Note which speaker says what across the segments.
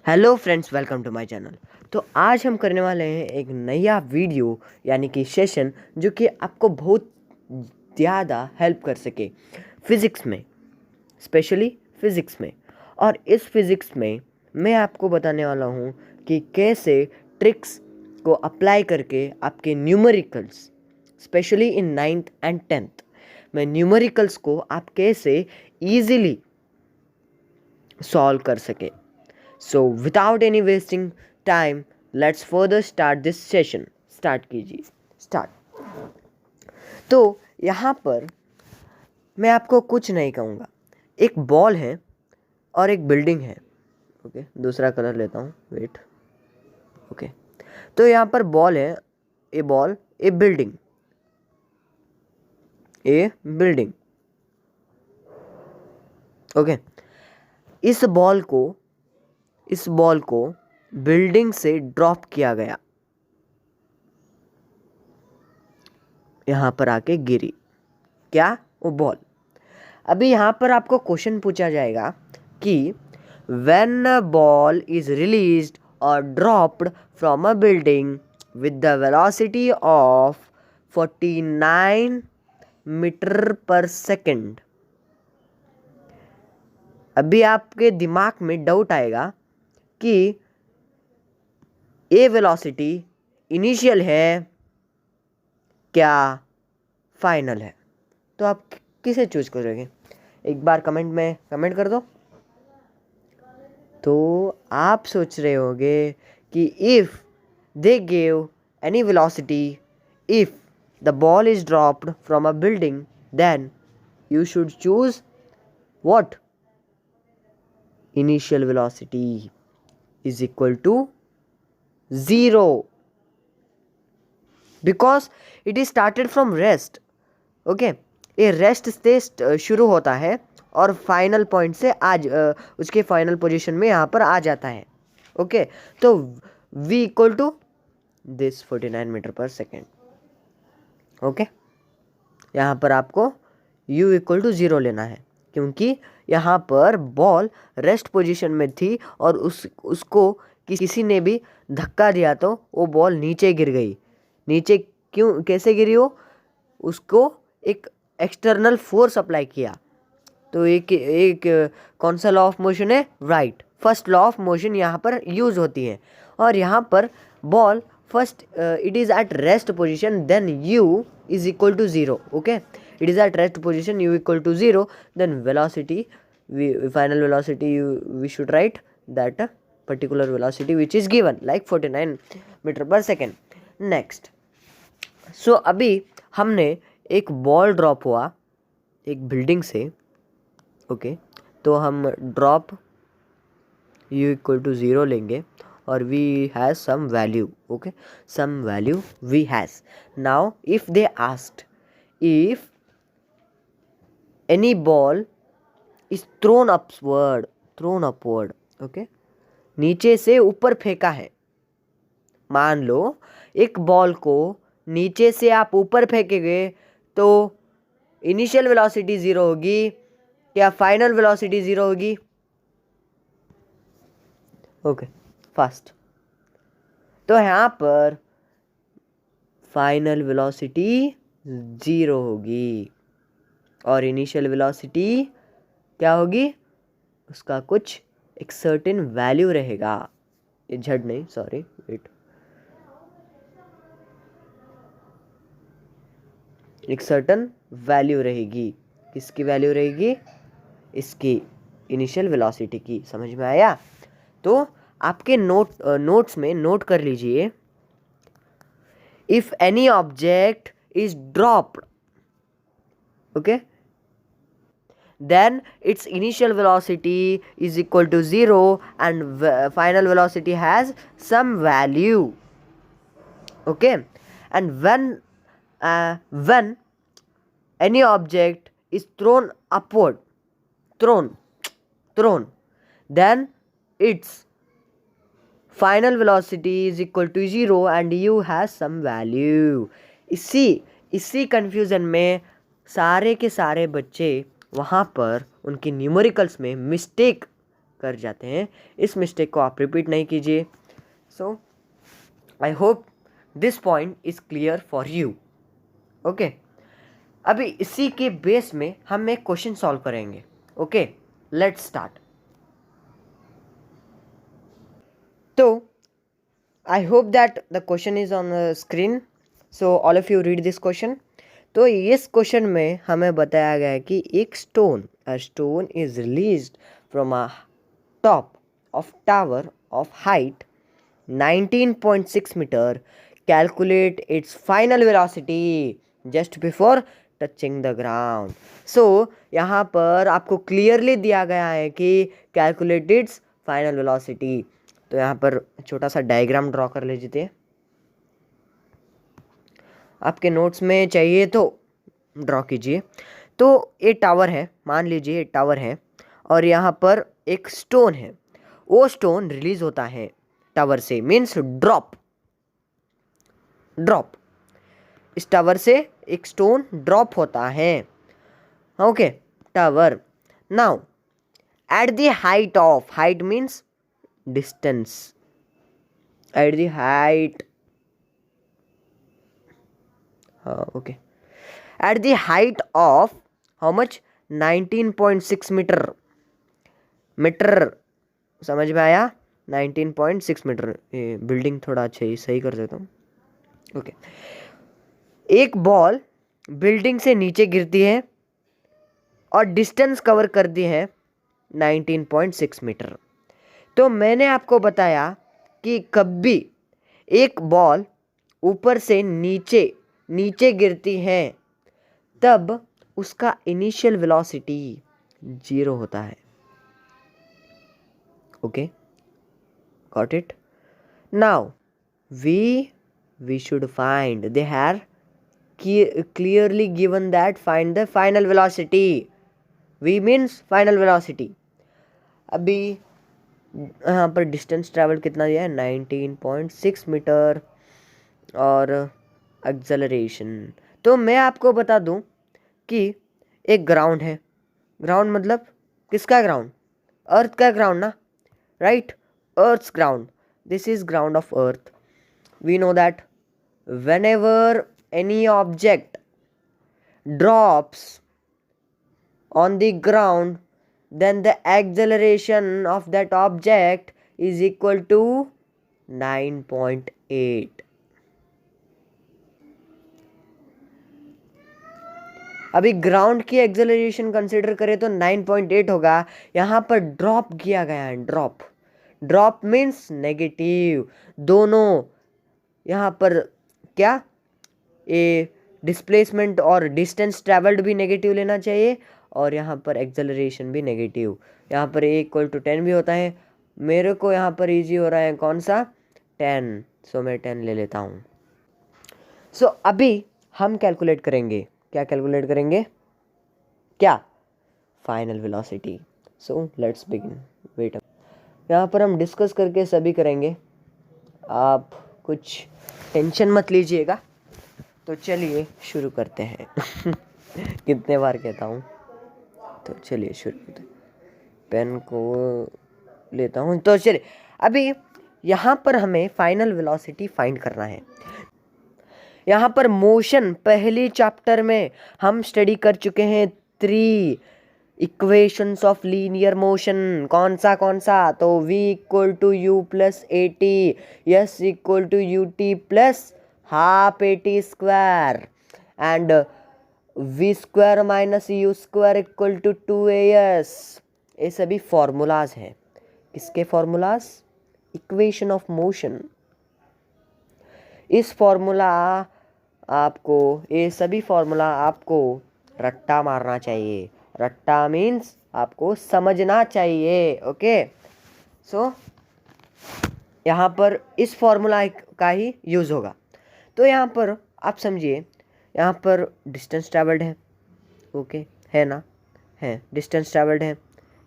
Speaker 1: Hello friends, welcome to my channel. तो आज हम करने वाले हैं एक नया वीडियो यानी कि सेशन जो कि आपको बहुत ज़्यादा हेल्प कर सके फिज़िक्स में, स्पेशली फ़िज़िक्स में। और इस फिज़िक्स में मैं आपको बताने वाला हूँ कि कैसे ट्रिक्स को अप्लाई करके आपके numericals, specially in 9th and 10th में न्यूमेरिकल्स को आप कैसे ईज़िली सॉल्व कर सके। So without any wasting time, let's further start this session. Start कीजिए। Start। तो यहाँ पर मैं आपको कुछ नहीं कहूँगा। एक बॉल है और एक बिल्डिंग है। ओके, दूसरा कलर लेता हूँ, वेट। ओके, तो यहाँ पर बॉल है, ए बॉल, ए बिल्डिंग, ए बिल्डिंग। ओके, इस बॉल को बिल्डिंग से ड्रॉप किया गया, यहाँ पर आके गिरी। क्या? वो बॉल। अभी यहाँ पर आपको क्वेश्चन पूछा जाएगा कि when a ball is released और dropped from a building with the velocity of 49 metre per second. अभी आपके दिमाग में डाउट आएगा कि ये वेलोसिटी इनिशियल है क्या फाइनल है, तो आप किसे चूज करोगे? एक बार कमेंट में कमेंट कर दो। तो आप सोच रहे होगे कि if they give any velocity, if the ball is dropped from a building, then you should choose what? Initial velocity is equal to 0 because it is started from rest. Okay, ये rest से शुरू होता है और final point से आज उसके final position में यहाँ पर आ जाता है। ओके, तो v equal to this 49 metre per second. Okay, यहाँ पर आपको u इक्वल टू 0 लेना है क्योंकि यहाँ पर बॉल रेस्ट पोजीशन में थी और उसको किसी ने भी धक्का दिया तो वो बॉल नीचे गिर गई। नीचे क्यों, कैसे गिरी हो? उसको एक एक्सटर्नल फोर्स अप्लाई किया। तो एक कौन सा लॉ ऑफ मोशन है? Right, first law of motion यहाँ पर यूज होती है। और यहाँ पर ball first it is at rest position, then u is equal to 0। Okay, it is at rest position, u equal to 0, then velocity, final velocity v should write that particular velocity which is given like 49 metre per second. Next, so अभी हमने एक ball drop हुआ एक building से। Okay, तो हम drop u equal to 0 लेंगे और v has some value. Okay, some value v has. Now if they asked if any ball is thrown upward. Okay, नीचे से ऊपर फेंका है। मान लो एक बॉल को नीचे से आप ऊपर फेंकेंगे तो इनिशियल वेलोसिटी 0 होगी या फाइनल वेलोसिटी 0 होगी? ओके, फर्स्ट तो यहाँ पर फाइनल वेलोसिटी 0 होगी और इनिशियल वेलोसिटी क्या होगी? उसका कुछ एक सर्टेन वैल्यू रहेगा। ये झड़ नहीं, सॉरी, वेट, एक सर्टन वैल्यू रहेगी। किसकी वैल्यू रहेगी? इसकी इनिशियल वेलोसिटी की। समझ में आया? तो आपके नोट्स में नोट कर लीजिए, if any object is dropped, okay, then its initial velocity is equal to 0 and final velocity has some value. Okay, and when any object is thrown upward, thrown, then its final velocity is equal to 0 and u has some value. इसी confusion में सारे के सारे बच्चे वहाँ पर उनके numericals में मिस्टेक कर जाते हैं, इस मिस्टेक को आप रिपीट नहीं कीजिए। So I hope this point is clear for you. Okay, अभी इसी के बेस में हम एक क्वेश्चन सॉल्व करेंगे। Okay, let's start. तो I hope that the question is on screen, so all of you read this question. तो इस क्वेश्चन में हमें बताया गया है कि एक stone is released from a top of tower of height 19.6 metre, calculate its final velocity just before touching the ground. So यहाँ पर आपको क्लियरली दिया गया है कि कैलकुलेट इट्स फाइनल वेलोसिटी। तो यहाँ पर छोटा सा डायग्राम ड्रॉ कर लीजिए, आपके नोट्स में चाहिए तो ड्रॉ कीजिए। तो ये टावर है, मान लीजिए ये टावर है, और यहाँ पर एक स्टोन है। वो स्टोन रिलीज होता है टावर से, मीन्स ड्रॉप। इस टावर से एक स्टोन ड्रॉप होता है। Okay, tower. Now at the height of, height means distance, at the height, okay, at the height of how much, 19.6 metre. समझ में आया? 19.6 मीटर। ये बिल्डिंग थोड़ा अच्छा ही सही कर देता हूँ। ओके, एक बॉल बिल्डिंग से नीचे गिरती है और डिस्टेंस कवर कर दी है 19.6 मीटर। तो मैंने आपको बताया कि कभी एक बॉल ऊपर से नीचे गिरती है तब उसका इनिशियल वेलोसिटी 0 होता है। Okay, got it? Now we should find, they are clearly given that find the final velocity. v means final velocity। अभी यहाँ पर डिस्टेंस ट्रैवल कितना दिया है, 19.6 मीटर, और एक्सेलरेशन। तो मैं आपको बता दूं कि एक ग्राउंड है। ग्राउंड मतलब किसका ग्राउंड? अर्थ का ग्राउंड ना, right? Earth's ground, this is ground of earth. We know that whenever any object drops on the ground, then the acceleration of that object is equal to 9.8। अभी ground की acceleration consider करें तो 9.8 होगा। यहाँ पर drop किया गया है, ड्रॉप मीन्स नेगेटिव। दोनों यहाँ पर क्या, ये डिस्प्लेसमेंट और डिस्टेंस ट्रैवल्ड भी नेगेटिव लेना चाहिए, और यहाँ पर एक्सेलरेशन भी नेगेटिव। यहाँ पर a इक्वल टू 10 भी होता है। मेरे को यहाँ पर इजी हो रहा है कौन सा, 10, सो मैं 10 ले लेता हूँ। सो अभी हम कैलकुलेट करेंगे, क्या कैलकुलेट करेंगे, क्या, final velocity. So let's begin. Wait, यहाँ पर हम डिस्कस करके सभी करेंगे, आप कुछ टेंशन मत लीजिएगा। तो चलिए शुरू करते हैं। कितने बार कहता हूँ, तो चलिए शुरू करते हैं। पेन को लेता हूँ। तो चलिए, अभी यहाँ पर हमें फाइनल वेलोसिटी फाइंड करना है। यहाँ पर मोशन पहली चैप्टर में हम स्टडी कर चुके हैं 3 इक्वेशंस ऑफ लीनियर मोशन। कौन सा? तो v equal to u plus a t, s equal to u t plus half a t square, and v square minus u square equal to 2as। ये सभी formulas हैं। किसके formulas? Equation of motion. इस formula आपको, ये सभी formula आपको रट्टा मारना चाहिए। रट्टा मीन्स आपको समझना चाहिए। ओके, सो यहाँ पर इस फॉर्मूला का ही यूज़ होगा। तो यहाँ पर आप समझिए, यहाँ पर डिस्टेंस ट्रैवल्ड है, ओके, है ना, है, डिस्टेंस ट्रैवल्ड है।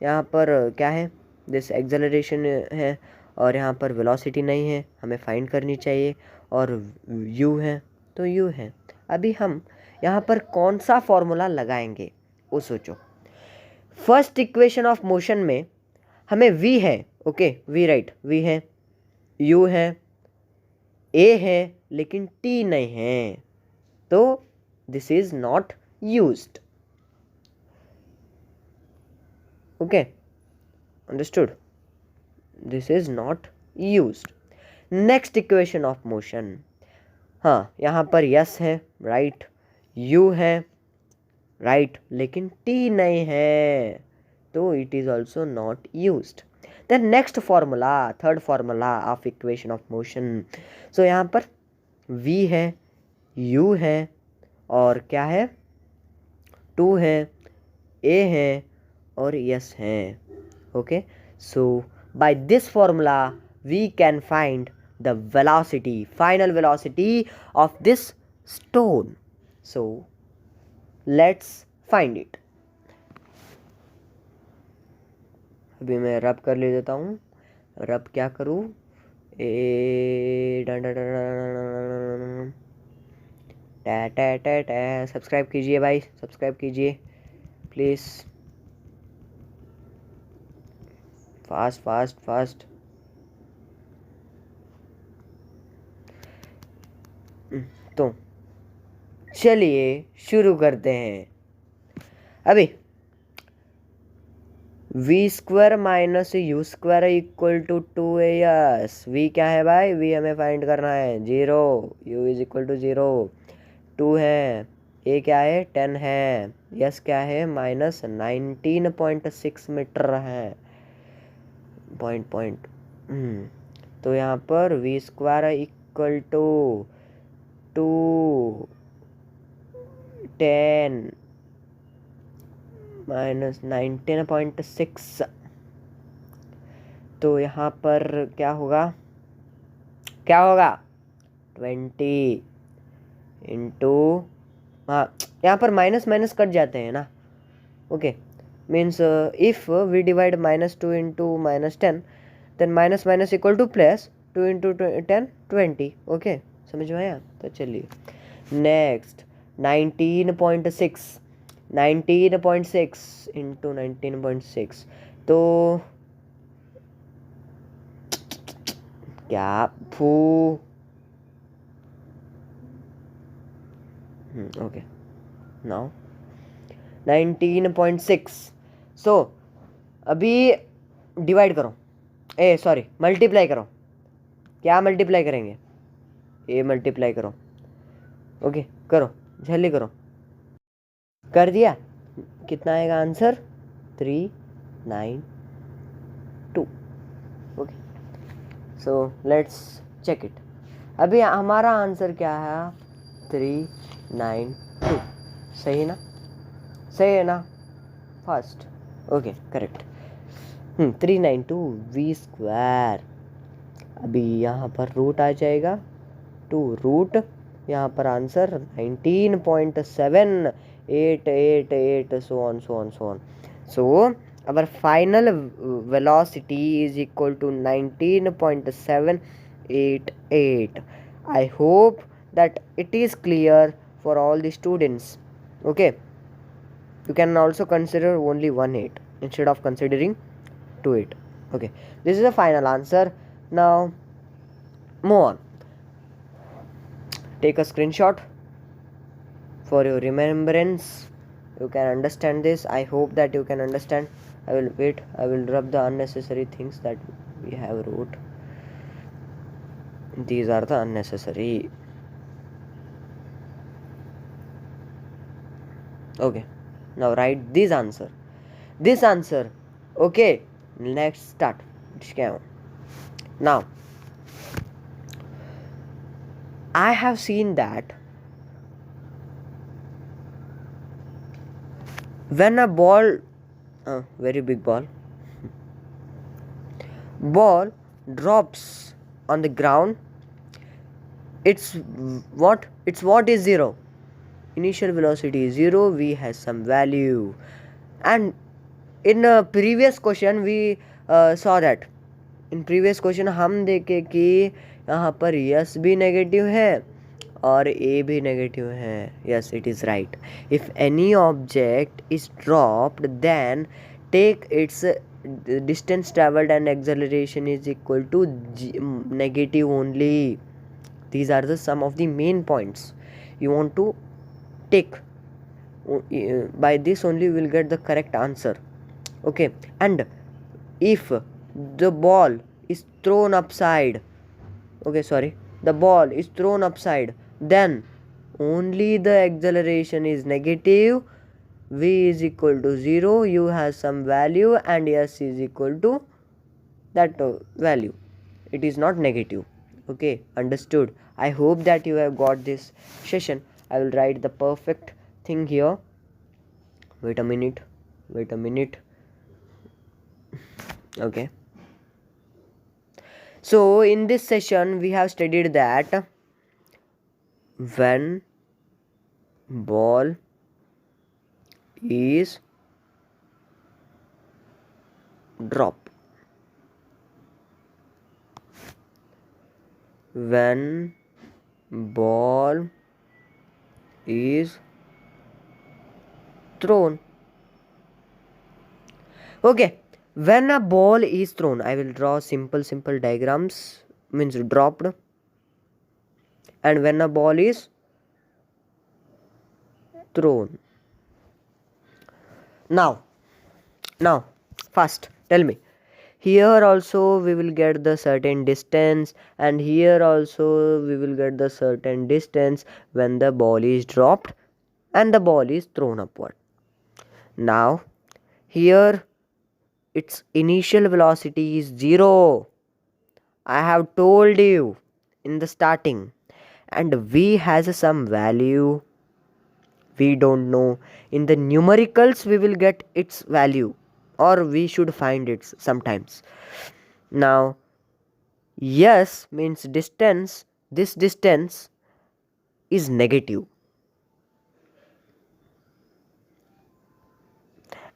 Speaker 1: यहाँ पर क्या है, दिस एक्सेलरेशन है, और यहाँ पर वेलोसिटी नहीं है, हमें फाइंड करनी चाहिए, और u है, तो u है। अभी हम यहाँ पर कौन सा फॉर्मूला लगाएंगे वो सोचो। फर्स्ट इक्वेशन ऑफ मोशन में हमें v है, ओके v राइट, v है, u है, a है, लेकिन t नहीं है, तो this is not used. Okay, understood, this is not used. Next equation of motion. हाँ, यहाँ पर यस है, राइट, यू है, राइट, लेकिन टी नहीं है, तो it is also not used. Then next formula, third formula of equation of motion. So यहाँ पर v है, u है, और क्या है, 2 है, a है, और yes है. Okay, so by this formula we can find the velocity, final velocity of this stone. So let's find it. अभी मैं रब कर ले देता हूँ. रब क्या करूँ, सब्सक्राइब कीजिए भाई, सब्सक्राइब कीजिए प्लीज़, फास्ट फास्ट फास्ट. तो चलिए शुरू करते हैं. अभी v square minus u square equal to 2as. V क्या है भाई, वी हमें फाइंड करना है 0, यू इज इक्वल टू 0, 2 है, ए क्या है 10 है, यस क्या है माइनस 19.6 मीटर है, पॉइंट. तो यहाँ पर v square equal to 2 10 minus 19.6. तो यहाँ पर क्या होगा, 20 इंटू, हाँ यहाँ पर माइनस माइनस कट जाते हैं ना. Okay, means if we divide -2 into -10, then minus minus equal to plus, 2 into 10 20. Okay, समझ में आया. तो चलिए नेक्स्ट 19.6 इंटू 19.6, तो क्या फू. Okay, now 19.6. सो अभी डिवाइड करो, सॉरी मल्टीप्लाई करो. क्या मल्टीप्लाई करेंगे, ए मल्टीप्लाई करो. ओके, करो, जल्दी करो. कर दिया, कितना आएगा answer, 392. Okay, so let's check it. अभी हमारा आंसर क्या है, 392. सही ना, सही है ना, first. Okay, correct. 392 v square. अभी यहाँ पर रूट आ जाएगा, 2 रूट, यहाँ पर answer 19.788, so on. So our final velocity is equal to 19.788. I hope that it is clear for all the students. Okay, you can also consider only 1/8 instead of considering 2/8. Okay, this is the final answer. Now move on. Take a screenshot for your remembrance. You can understand this. I hope that you can understand. I will wait. I will rub the unnecessary things that we have wrote. These are the unnecessary. Okay, now write this answer. Okay, let's start. Now I have seen that when a ball, very big ball drops on the ground, it's what is 0. Initial velocity is 0, v has some value. And in a previous question we saw that, in previous question हम देखे कि यहाँ पर yes भी negative है और ए भी negative है. Yes, it is right. If any object is dropped then take its distance traveled and acceleration is equal to negative only. These are the some of the main points you want to take. By this only you will get the correct answer. Okay, and if the ball is thrown upside, the ball is thrown upside, then only the acceleration is negative. V is equal to 0, U has some value, and S is equal to that value. It is not negative. Okay, understood. I hope that you have got this session. I will write the perfect thing here. Wait a minute. Okay, so in this session we have studied that when ball is drop, when ball is thrown. Okay, when a ball is thrown, I will draw simple diagrams, means dropped, and when a ball is thrown. Now first tell me, here also we will get the certain distance, and here also we will get the certain distance when the ball is dropped and the ball is thrown upward. Now here its initial velocity is 0. I have told you in the starting, and V has some value we don't know. In the numericals we will get its value, or we should find it sometimes. Now S means distance. This distance is negative,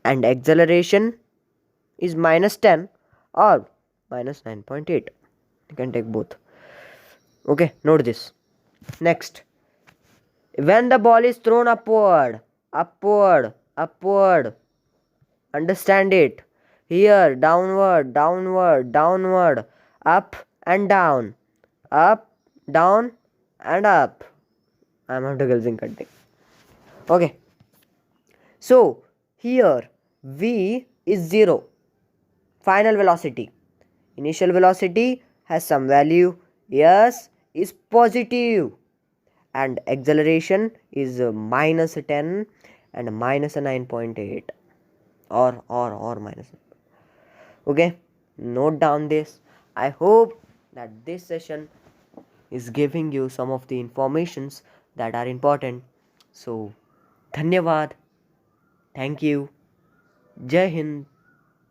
Speaker 1: and acceleration is -10 or -9.8. You can take both. Okay, note this. Next, when the ball is thrown upward, understand it. Here downward, up and down, and up. I am not gulzing cutting. Okay, so here V is 0, final velocity. Initial velocity has some value, S is positive, and acceleration is -10 and -9.8 or minus. Okay, note down this. I hope that this session is giving you some of the informations that are important. So धन्यवाद, thank you, Jai Hind,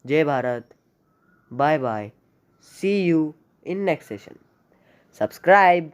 Speaker 1: Jai Bharat, bye bye, see you in next session. Subscribe.